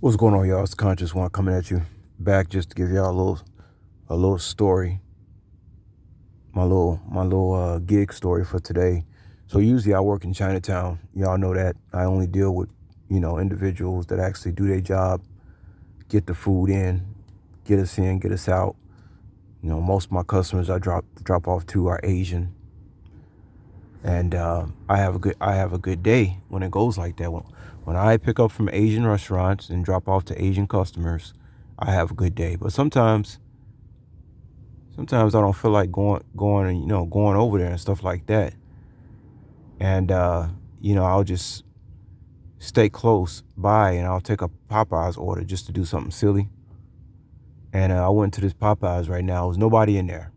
What's going on, y'all? It's Conscious One coming at you back just to give y'all a little story, my little gig story for today. So usually I work in Chinatown. Y'all know that I only deal with individuals that actually do their job, get the food in, get us out. Most of my customers I drop off to are Asian, and I have a good day when it goes like that. When I pick up from Asian restaurants and drop off to Asian customers, I have a good day. But sometimes I don't feel like going and going over there and stuff like that. And I'll just stay close by and I'll take a Popeyes order just to do something silly. And I went to this Popeyes right now. There's nobody in there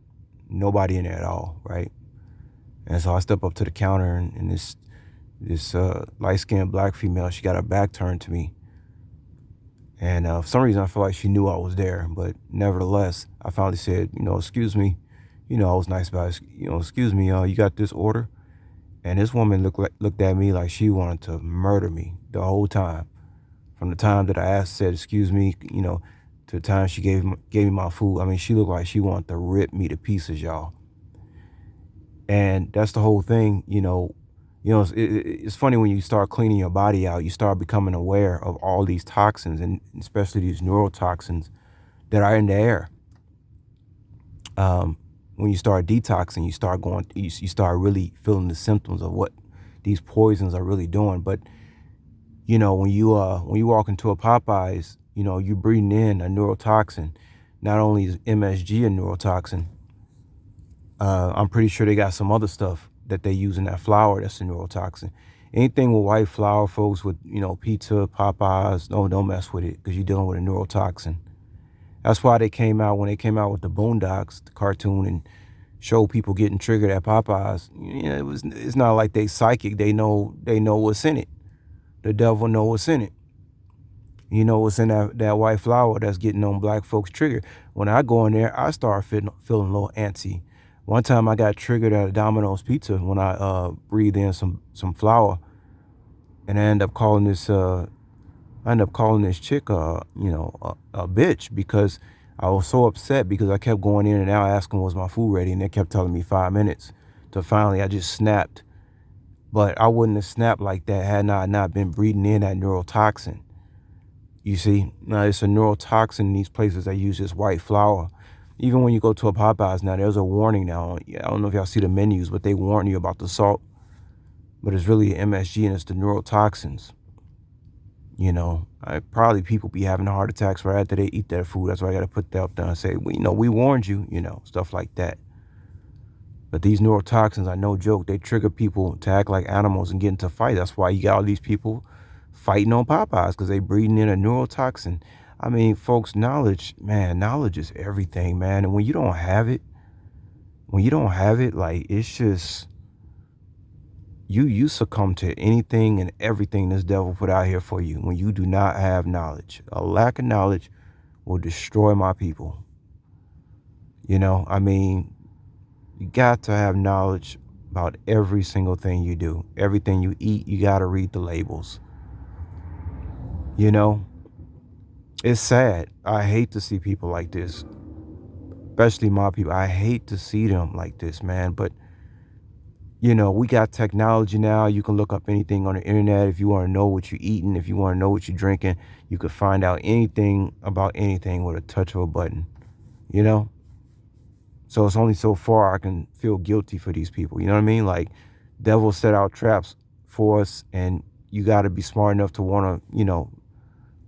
at all, right? And so I step up to the counter, and this light skinned black female, she got her back turned to me. And for some reason, I feel like she knew I was there. But nevertheless, I finally said, excuse me. I was nice about it. Excuse me, you got this order? And this woman looked at me like she wanted to murder me the whole time. From the time that I said, excuse me, to the time she gave me my food. I mean, she looked like she wanted to rip me to pieces, y'all. And that's the whole thing, it's funny when you start cleaning your body out, you start becoming aware of all these toxins, and especially these neurotoxins that are in the air. When you start detoxing, you start really feeling the symptoms of what these poisons are really doing. But when you walk into a Popeyes, you're breathing in a neurotoxin. Not only is MSG a neurotoxin, I'm pretty sure they got some other stuff that they use in that flour that's a neurotoxin. Anything with white flour, folks, with pizza, Popeyes, don't mess with it, because you're dealing with a neurotoxin. That's why when they came out with the Boondocks, the cartoon, and showed people getting triggered at Popeyes. It's not like they psychic. They know what's in it. The devil know what's in it. You know what's in that white flour that's getting on black folks triggered. When I go in there, I start feeling a little antsy. One time I got triggered at a Domino's Pizza when I breathed in some flour, and I ended up calling this chick a bitch, because I was so upset because I kept going in and out asking was my food ready, and they kept telling me 5 minutes. So finally I just snapped. But I wouldn't have snapped like that had I not been breathing in that neurotoxin. You see, now it's a neurotoxin in these places that use this white flour. Even when you go to a Popeyes now, there's a warning now. I don't know if y'all see the menus, but they warn you about the salt. But it's really MSG, and it's the neurotoxins. Probably people be having heart attacks right after they eat their food. That's why I got to put that up there and say, we warned you, stuff like that. But these neurotoxins are no joke. They trigger people to act like animals and get into fight. That's why you got all these people fighting on Popeyes, because they breathing in a neurotoxin. I mean, folks, knowledge is everything, man. And when you don't have it, like, it's just, you succumb to anything and everything this devil put out here for you when you do not have knowledge. A lack of knowledge will destroy my people. I mean, you got to have knowledge about every single thing you do. Everything you eat, you got to read the labels. It's sad. I hate to see people like this, especially my people. I hate to see them like this, man. But we got technology now. You can look up anything on the internet. If you want to know what you're eating, if you want to know what you're drinking, you could find out anything about anything with a touch of a button, So it's only so far I can feel guilty for these people. You know what I mean? Like, devil set out traps for us, and you got to be smart enough to want to,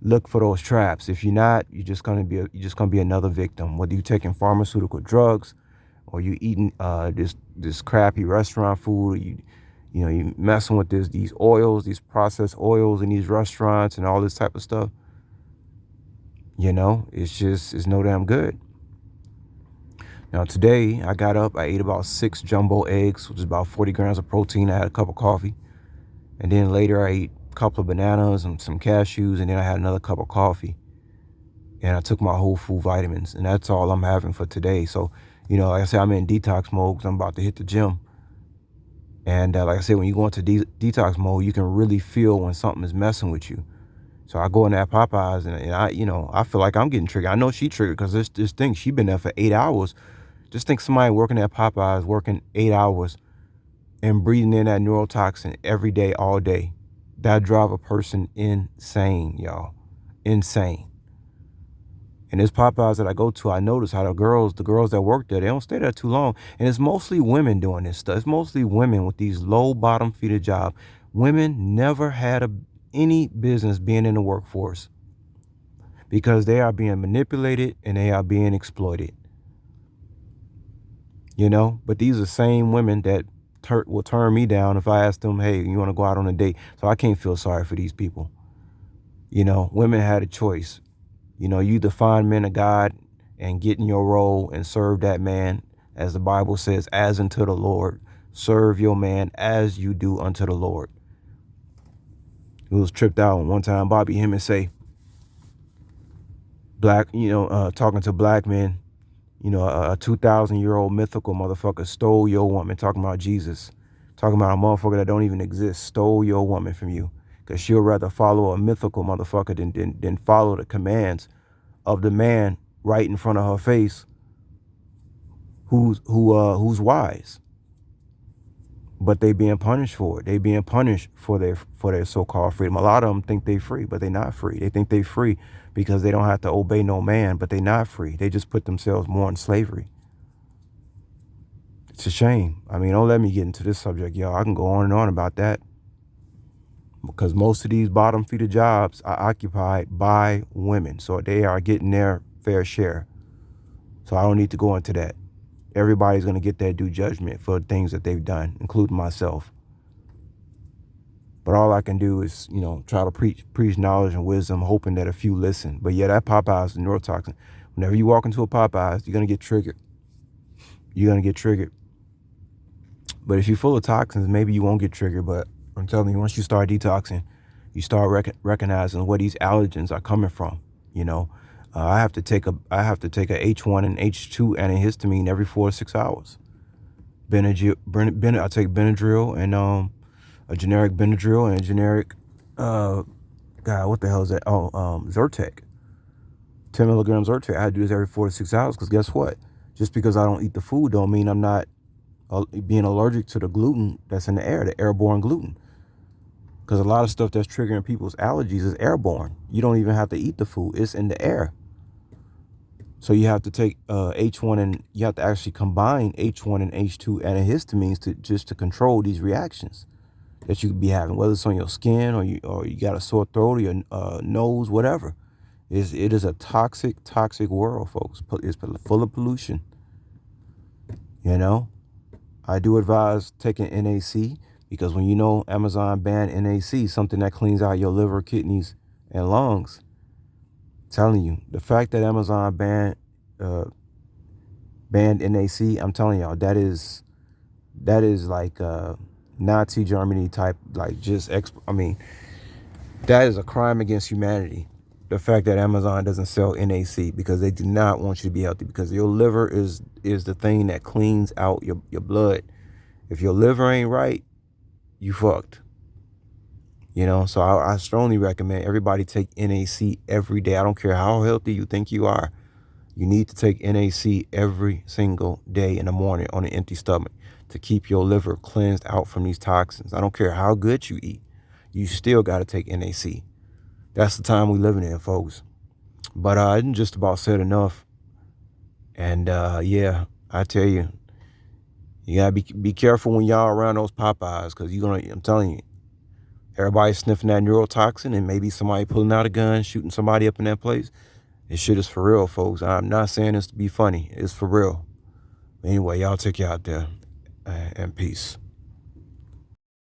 look for those traps. If you're not, you're just gonna be another victim. Whether you're taking pharmaceutical drugs, or you eating this crappy restaurant food, or you messing with these oils, these processed oils in these restaurants and all this type of stuff. It's no damn good. Now today I got up, I ate about 6 jumbo eggs, which is about 40 grams of protein. I had a cup of coffee, and then later I ate a couple of bananas and some cashews, and then I had another cup of coffee. And I took my whole food vitamins, and that's all I'm having for today. So, like I said, I'm in detox mode because I'm about to hit the gym. And like I said, when you go into detox mode, you can really feel when something is messing with you. So I go in that Popeyes and I, I feel like I'm getting triggered. I know she triggered because this thing, she been there for 8 hours. Just think somebody working at Popeyes, working 8 hours and breathing in that neurotoxin every day, all day. That drive a person insane, y'all. Insane. And this Popeyes that I go to, I notice how the girls that work there, they don't stay there too long. And it's mostly women doing this stuff. It's mostly women with these low bottom feeder jobs. Women never had any business being in the workforce because they are being manipulated and they are being exploited. But these are the same women that will turn me down if I ask them, hey, you want to go out on a date? So I can't feel sorry for these people. Women had a choice. You either find men of God and get in your role and serve that man, as the Bible says, as unto the Lord. Serve your man as you do unto the Lord. It was tripped out one time. Bobby Hemmings say, talking to black men, a 2,000-year-old mythical motherfucker stole your woman, talking about Jesus, talking about a motherfucker that don't even exist, stole your woman from you, because she'll rather follow a mythical motherfucker than follow the commands of the man right in front of her face, who's wise. But they being punished for it. They being punished for their so-called freedom. A lot of them think they free, but they not free. They think they free because they don't have to obey no man, but they not free. They just put themselves more in slavery. It's a shame. I mean, don't let me get into this subject, y'all. I can go on and on about that. Because most of these bottom feeder jobs are occupied by women. So they are getting their fair share. So I don't need to go into that. Everybody's going to get their due judgment for things that they've done, including myself. But all I can do is, try to preach knowledge and wisdom, hoping that a few listen. But yeah, that Popeyes is neurotoxin. Whenever you walk into a Popeyes, you're going to get triggered. You're going to get triggered. But if you're full of toxins, maybe you won't get triggered. But I'm telling you, once you start detoxing, you start recognizing where these allergens are coming from. I have to take a H1 and H2 antihistamine every 4 to 6 hours. I take Benadryl and a generic Benadryl and a generic what the hell is that? Zyrtec. 10 milligrams Zyrtec. I do this every 4 to 6 hours because guess what? Just because I don't eat the food don't mean I'm not being allergic to the gluten that's in the air, the airborne gluten. Because a lot of stuff that's triggering people's allergies is airborne. You don't even have to eat the food. It's in the air. So you have to take H1 and you have to actually combine H1 and H2 antihistamines to control these reactions that you could be having, whether it's on your skin or you got a sore throat or your nose, whatever. It is a toxic world, folks. It's full of pollution. I do advise taking NAC because when Amazon banned NAC, something that cleans out your liver, kidneys, and lungs. I'm telling you, the fact that Amazon banned NAC, I'm telling y'all, that is like Nazi Germany type, like that is a crime against humanity. The fact that Amazon doesn't sell NAC because they do not want you to be healthy, because your liver is the thing that cleans out your blood. If your liver ain't right, you fucked. So I strongly recommend everybody take NAC every day. I don't care how healthy you think you are. You need to take NAC every single day in the morning on an empty stomach to keep your liver cleansed out from these toxins. I don't care how good you eat. You still got to take NAC. That's the time we living in, folks. But I didn't just about said enough. And yeah, I tell you, you gotta be careful when y'all around those Popeyes, because I'm telling you, everybody's sniffing that neurotoxin and maybe somebody pulling out a gun, shooting somebody up in that place. This shit is for real, folks. I'm not saying this to be funny. It's for real. Anyway, y'all take you out there and peace.